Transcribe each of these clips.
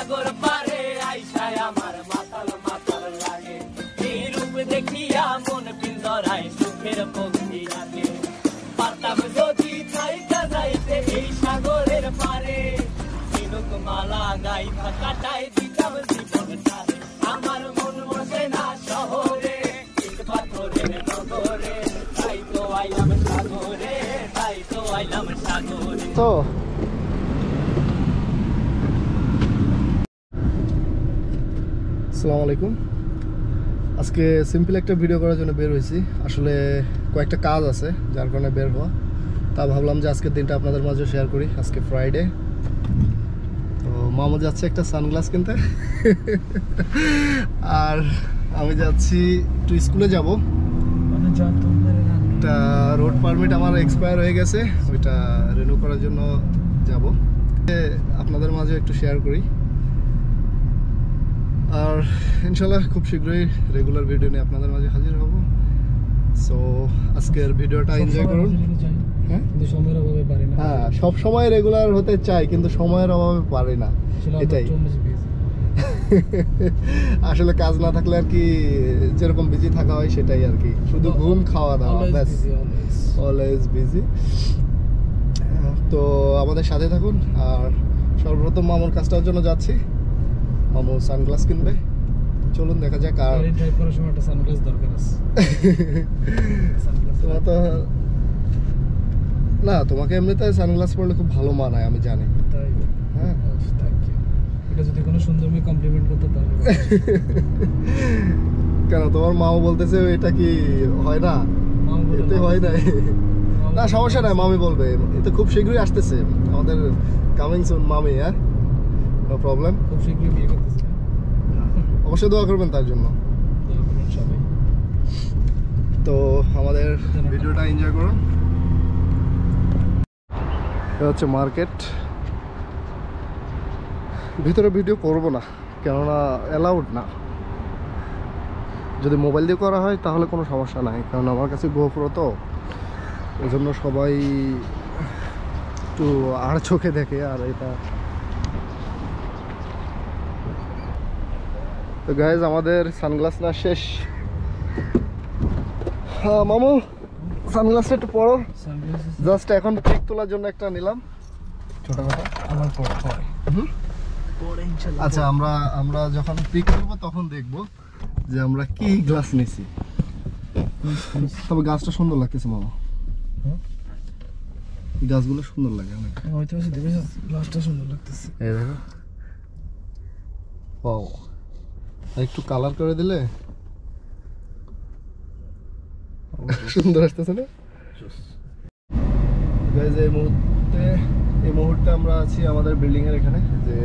সাগর পারে আইসায় আমার মাতাল মাতাল লাগে এই রূপ দেখিয়া মন পিঞ্জরায় সুখের পক্ষী লাগে পারতাম যদি চাইতে যাইতে এই সাগরের পারে ঝিনুক মালা গাইথা কাটাই দিতাম জীবনটারে আমার মন বসে না শহরে ইট পাথরের নগরে তাই তো আইলাম সাগরে তাই তো আইলাম সাগরে তো আসসালামু আলাইকুম। আজকে সিম্পল একটা ভিডিও করার জন্য বের হয়েছি। আসলে কয়েকটা কাজ আছে যার কারণে বের হওয়া, তা ভাবলাম যে আজকের দিনটা আপনাদের মাঝে শেয়ার করি। আজকে ফ্রাইডে, তো মামা যাচ্ছে একটা সানগ্লাস কিনতে আর আমি যাচ্ছি একটু স্কুলে যাব। একটা রোড পারমিট আমার এক্সপায়ার হয়ে গেছে, ওইটা রিনিউ করার জন্য যাব। আপনাদের মাঝে একটু শেয়ার করি, আর ইনশাল্লাহ খুব শীঘ্রই রেগুলার ভিডিও নিয়ে আপনাদের মাঝে হাজির হব। সো আজকের ভিডিওটা এনজয় করুন। হ্যাঁ, সব সময় রেগুলার হতে চাই কিন্তু সময়ের অভাবে পারি না, এটাই। আসলে কাজ না থাকলে আর কি যেরকম বিজি থাকা হয় সেটাই আর কি, শুধু ঘুম খাওয়া দাওয়া, ব্যাস, অলওয়েজ বিজি। তো আমাদের সাথে থাকুন। আর সর্বপ্রথম মামুর কাজটার জন্য যাচ্ছি। মামু সানগ্লাস কিনবে, চলুন দেখা যাক। আর ড্রাইভ করার সময় একটা সানগ্লাস দরকার আছে। তোমার তো না, তোমাকে এমনিতে সানগ্লাস পরলে খুব ভালো মানায়, আমি জানি। তাই? হ্যাঁ, এটা যদি কোনো সুন্দর মেয়ে কমপ্লিমেন্ট করতে পারে। কেন, তোমার মাও বলতেছে এটা কি হয় না? এতে হয় না। না সমস্যা নাই, মামি বলবে। এটা খুব শীঘ্রই আসতেছে আমাদের, কামিং সুন মামি। হ্যাঁ, নো প্রবলেম। খুব শীঘ্রই বিয়ে করতেছে, অবশ্যই দোয়া করবেন তার জন্য। তো আমাদের ভিডিওটা এনজয় করুন। এটা হচ্ছে মার্কেট। ভিতরে ভিডিও করব না, কেননা অ্যালাউড না। যদি মোবাইল দিয়ে করা হয় তাহলে কোনো সমস্যা নাই, কারণ আমার কাছে গোপ্রো, তো ওই জন্য সবাই একটু আর চোখে দেখে। আর এটা তো গাইজ, আমাদের সানগ্লাস না শেষ। হ্যাঁ মামু, সানগ্লাসটা একটু পরো। জাস্ট এখন পিক তোলার জন্য একটা নিলাম, ছোটখাটো। আমার আচ্ছা, আমরা যখন পিক করবো তখন দেখবো যে আমরা কি গ্লাস নিছি। তবে গাছটা সুন্দর লাগতেছে মামা, গাছগুলো সুন্দর লাগে অনেক। গ্লাসটা সুন্দর লাগতেছে, এই দেখো। ওয়াও, একটু কালার করে দিলে সুন্দর আসতেছে না? এই মুহূর্তে আমরা আছি আমাদের বিল্ডিং এর এখানে, যে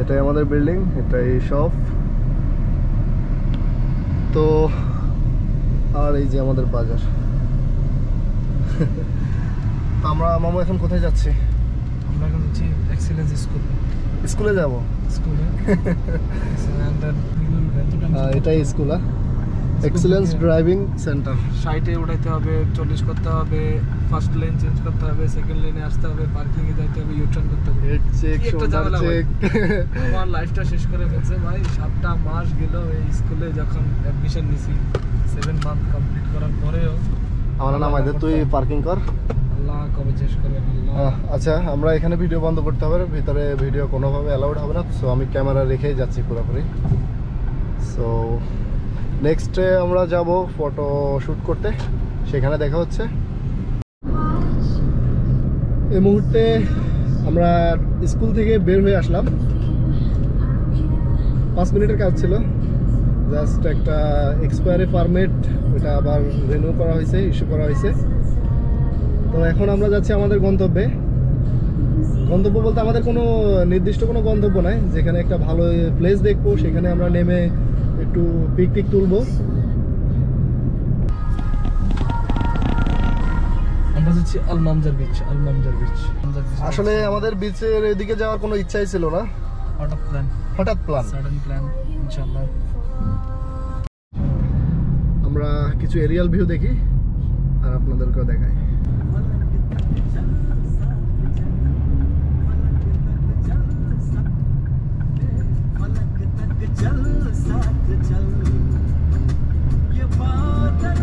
এটাই আমাদের বিল্ডিং, এটাই শপ। তো আর এই যে আমাদের বাজার। তো আমরা মামু এখন কোথায় যাচ্ছি? আমরা এখন যাচ্ছি এক্সেলেন্স স্কুল। স্কুলে যাব? স্কুলে। এটাই স্কুল, এক্সেলেন্স ড্রাইভিং সেন্টার। সাইটে উঠাইতে হবে, 40 করতে হবে, ফার্স্ট লেন চেঞ্জ করতে হবে, সেকেন্ড লেনে আসতে হবে, পার্কিং এ যাইতে হবে, ইউ টার্ন করতে হবে। Head check, shoulder check. আমার লাইফটা শেষ করে ফেলছে ভাই। 7টা মাস গেল এই স্কুলে, যখন অ্যাডমিশন নিছি 7 মান্থ কমপ্লিট করার পরেও আমার নাম আইদে, তুই পার্কিং কর। আল্লাহ কবে শেষ করে আল্লাহ। আচ্ছা, আমরা এখানে ভিডিও বন্ধ করতে হবে, ভিতরে ভিডিও কোনোভাবে অ্যালাউড হবে না। সো আমি ক্যামেরা রেখেই যাচ্ছি পুরোপুরি। সো নেক্সটে আমরা যাব ফটো শ্যুট করতে, সেখানে দেখা হচ্ছে। এই মুহূর্তে আমরা স্কুল থেকে বের হয়ে আসলাম। 5 মিনিটের কাজ ছিল, জাস্ট একটা এক্সপায়ারি পারমিট, ওটা আবার রিনিউ করা হয়েছে, ইস্যু করা হয়েছে। তো এখন আমরা যাচ্ছি আমাদের গন্তব্যে। গন্তব্য বলতে আমাদের কোনো নির্দিষ্ট কোনো গন্তব্য নাই, যেখানে একটা ভালো প্লেস দেখবো, সেখানে আমরা নেমে একটু পিকনিক তুলবো। আমরা যাচ্ছি আলমামজার বিচ। আসলে আমাদের বিচের এদিকে যাওয়ার কোনো ইচ্ছাই ছিল না, হঠাৎ প্ল্যান, সাডেন প্ল্যান। ইনশাআল্লাহ আমরা কিছু এরিয়াল ভিউ দেখি আর আপনাদেরকেও দেখাই। साथ चल ये बादल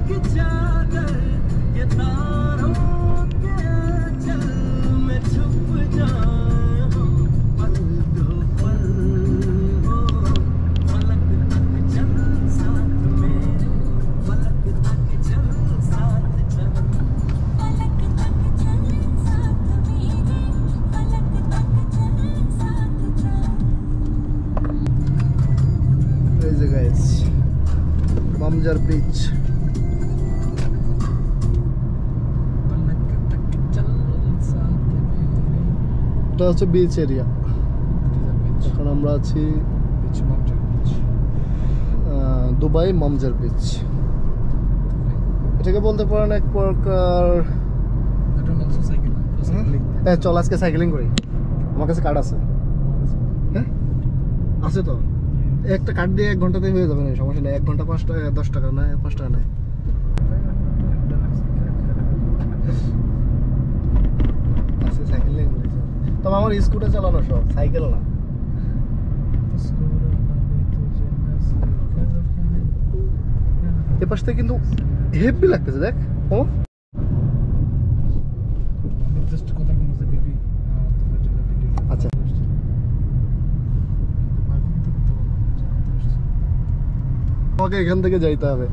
की चादर ये तारों के चल में छुप जाऊं पल दो पल हो फलक तक चल साथ मेरे फलक तक चल साथ चल फलक तक चल साथ मेरे फलक तक चल साथ चल এই যে গাইস মামজার বিচ এটা হচ্ছে বিচ এরিয়া এখন আমরা আছি দুবাই মামজার বিচ এটাকে বলতে পারেন এক প্রকার চল আজকে সাইকেলিং করি আমার কাছে কার্ড আছে হ্যাঁ আছে তো একটা কার্ড দিয়ে 1 ঘন্টাতে হয়ে যাবে না সমস্যা নেই 1 ঘন্টা 5 টাকা 10 টাকা না 5 টাকা নেয় আজকে সাইকেলিং করি তবে আমার স্কুটার চালানো সব সাইকেল না এ পাশ থেকে কিন্তু হেভি লাগতেছে দেখ ও আচ্ছা আমাকে এখান থেকে যাইতে হবে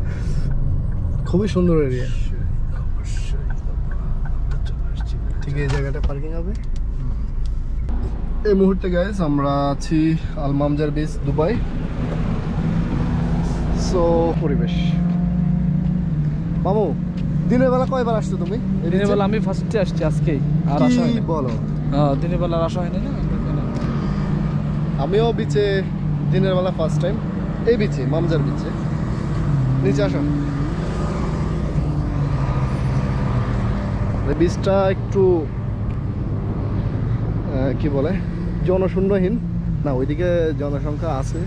খুবই সুন্দর এরিয়া ঠিক এই জায়গাটা পার্কিং হবে এই মুহূর্তে গাইস আমরা আছি আল মামজার বিচ দুবাই সো পরিবেশ মামু দিনের বেলা কয়বার আসছো তুমি দিনের বেলা আমি ফার্স্টে আসছি আজকেই আর আসা হয়নি বলো দিনের বেলা আসা হয়নি না আমিও বিচে দিনের বেলা ফার্স্ট টাইম এই বিচে মামজার বিচে নিচে আসো বিচটা একটু কি বলে জনশূন্যহীন না ওইদিকে জনসংখ্যা আছে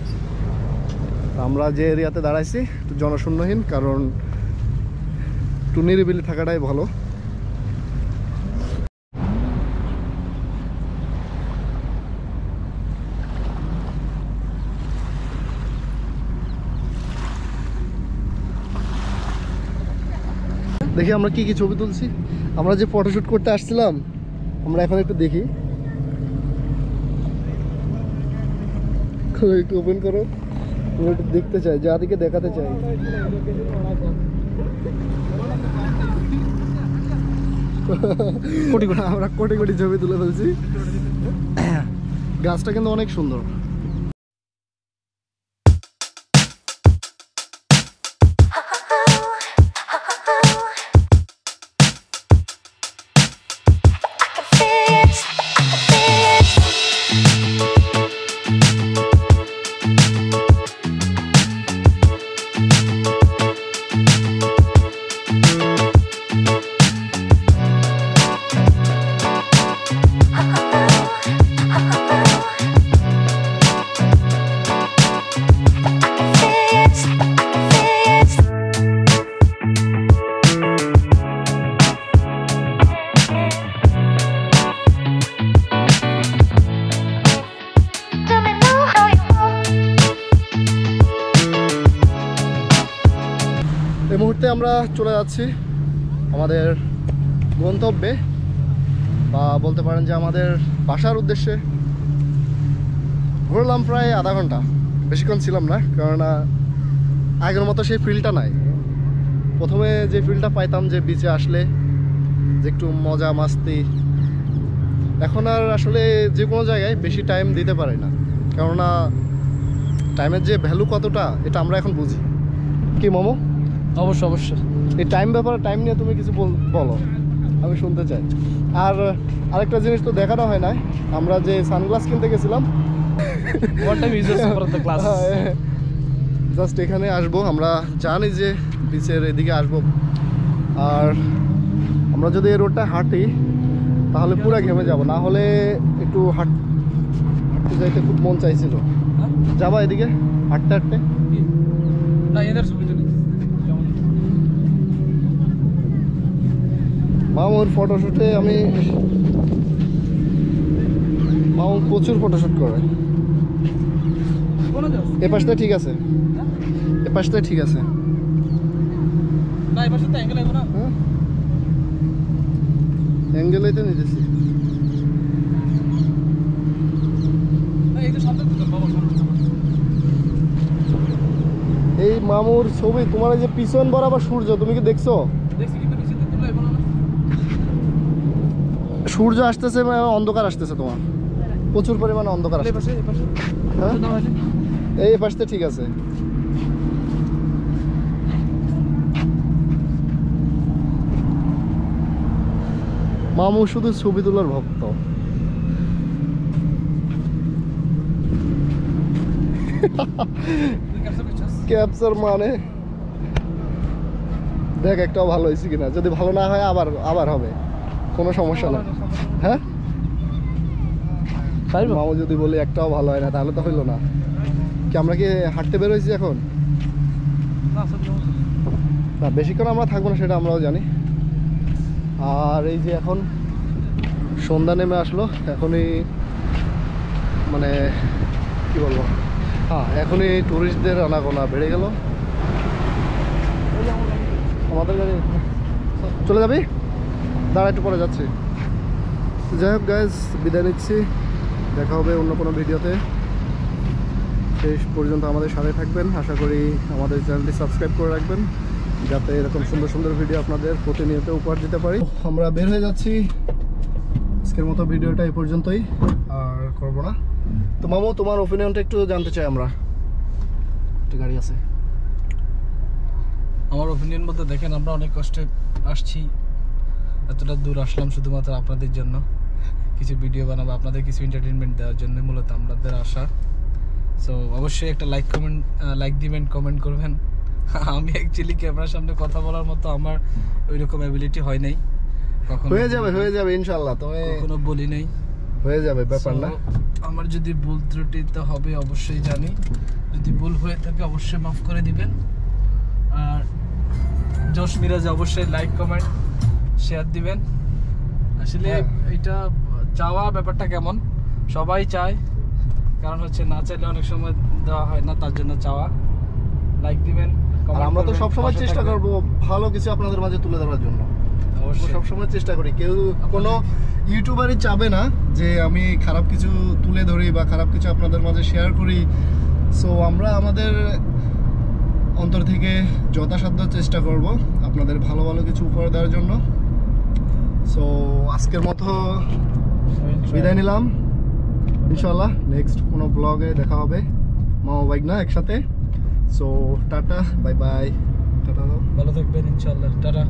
আমরা যে এরিয়াতে দাঁড়াইছি একটু জনশূন্যহীন কারণ একটু নিরিবিলি থাকাটাই ভালো দেখি আমরা কি কি ছবি তুলছি আমরা যে ফটোশুট করতে আসছিলাম আমরা এখন একটু দেখি একটু ওপেন করো আমরা একটু দেখতে চাই যাদিকে দেখাতে চাই আমরা কোটি কোটি ছবি তুলে ফেলছি গাছটা কিন্তু অনেক সুন্দর এই মুহূর্তে আমরা চলে যাচ্ছি আমাদের গন্তব্যে বা বলতে পারেন যে আমাদের বাসার উদ্দেশ্যে ঘুরলাম প্রায় আধা ঘন্টা বেশিক্ষণ ছিলাম না কারণ আগের মতো সেই ফিলটা নাই প্রথমে যে ফিলটা পাইতাম যে বিচে আসলে যে একটু মজা মাস্তি এখন আর আসলে যে কোনো জায়গায় বেশি টাইম দিতে পারি না কেননা টাইমের যে ভ্যালু কতটা এটা আমরা এখন বুঝি কি মোমো অবশ্যই অবশ্যই এই টাইম ব্যাপারে টাইম নিয়ে তুমি কিছু বলো আমি শুনতে চাই আর আরেকটা জিনিস তো দেখানো হয় না আমরা যে সানগ্লাস কিনতে গেছিলাম জাস্ট এখানে আসবো আমরা জানি যে বিচের এদিকে আসবো আর আমরা যদি এই রোডটা হাঁটি তাহলে পুরো ঘেমে যাব না হলে একটু হাঁটতে যাইতে খুব মন চাইছিল যাবা এদিকে হাঁটতে হাঁটতে না এদের সুবিধা নেই মামুর ফটোশুটে মামু প্রচুর ফটোশুট করে এ পাশটা ঠিক আছে, এ পাশটা ঠিক আছে। না এই পাশে তো অ্যাঙ্গেল আইবো না। হ্যাঁ অ্যাঙ্গেলেই তো নিতেছি। না এই তো সামনে তো বাবা সামনে। এই মামুর ছবি, তোমার এই যে পিছন বরাবর সূর্য, তুমি কি দেখছো? দেখছি কিন্তু নিচে তো তুলে আইবো না। সূর্য আসতেছে, অন্ধকার আসতেছে, তোমার প্রচুর পরিমাণে অন্ধকার এই আসতেছে। পাশে এই পাশে। হ্যাঁ দাও আছে। এই পাশটা ঠিক আছে। মামু শুধু ছবি তোলার ভক্ত। তুই ক্যাপচার করছিস? ক্যাপচার মানে দেখ একটাও ভালো হয়েছে কিনা, যদি ভালো না হয় আবার আবার হবে, কোনো সমস্যা না। হ্যাঁ মামু যদি বলি একটাও ভালো হয় না তাহলে তো হইলো না। কি আমরা কি হাঁটতে বের হয়েছি এখন? না সব জমা। না বেশিক্ষণ আমরা থাকবো না সেটা আমরাও জানি। আর এই যে এখন সন্ধ্যা নেমে আসলো, এখনই মানে কি বলবো, হ্যাঁ এখনই টুরিস্টদের আনাগোনা বেড়ে গেল। আমাদের গাড়ি চলে যাবি, দাঁড়া একটু পরে যাচ্ছি। যাই হোক গাইজ, বিদায় নিচ্ছি, দেখা হবে অন্য কোনো ভিডিওতে। শেষ পর্যন্ত আমাদের সাথে থাকবেন, আশা করি আমাদের চ্যানেলটি সাবস্ক্রাইব করে রাখবেন যাতে এরকম সুন্দর সুন্দর ভিডিও আপনাদের প্রতিনিয়ত উপহার দিতে পারি। আমরা বের হয়ে যাচ্ছি, আজকের মতো ভিডিওটা এই পর্যন্তই, আর করবো না। তো মামু তোমার ওপিনিয়নটা একটু জানতে চাই আমরা। একটা গাড়ি আছে। আমার ওপিনিয়ন বলতে দেখেন, আমরা অনেক কষ্টে আসছি, এতটা দূর আসলাম শুধুমাত্র আপনাদের জন্য কিছু ভিডিও বানাবো, আপনাদের কিছু এন্টারটেনমেন্ট দেওয়ার জন্য মূলত আমাদের আশা। সো অবশ্যই একটা লাইক দিবেন, কমেন্ট করবেন। আমি অ্যাকচুয়ালি ক্যামেরার সামনে কথা বলার মতো আমার ওই রকম অ্যাবিলিটি হয় নাই, কখনো হয়ে যাবে ইনশাআল্লাহ, তুমি কখনো বলি নাই, হয়ে যাবে, ব্যাপার না। আমার যদি ভুল ত্রুটি তো হবে অবশ্যই জানি, যদি ভুল হয়ে থাকে অবশ্যই মাফ করে দিবেন। আর জোশ মিরাজে অবশ্যই লাইক কমেন্ট শেয়ার দিবেন। আসলে এটা চাওয়া ব্যাপারটা কেমন, সবাই চায়, কারণ হচ্ছে না চাইলে অনেক সময় দেওয়া হয় না, তার জন্য চাওয়া। লাইক দিবেন, আর আমরা তো সবসময় চেষ্টা করবো ভালো কিছু আপনাদের মাঝে তুলে ধরার জন্য, অবশ্যই সবসময় চেষ্টা করি। কেউ কোনো ইউটিউবারই চাবে না যে আমি খারাপ কিছু তুলে ধরি বা খারাপ কিছু আপনাদের মাঝে শেয়ার করি। সো আমরা আমাদের অন্তর থেকে যথাসাধ্য চেষ্টা করব আপনাদের ভালো ভালো কিছু উপহার দেওয়ার জন্য। সো আজকের মতো বিদায় নিলাম, ইনশাআল্লাহ নেক্সট কোনো ব্লগে দেখা হবে মামা বাইক না একসাথে। So tata, bye bye, tata, ভালো থাকবেন ইনশাআল্লাহ, টাটা।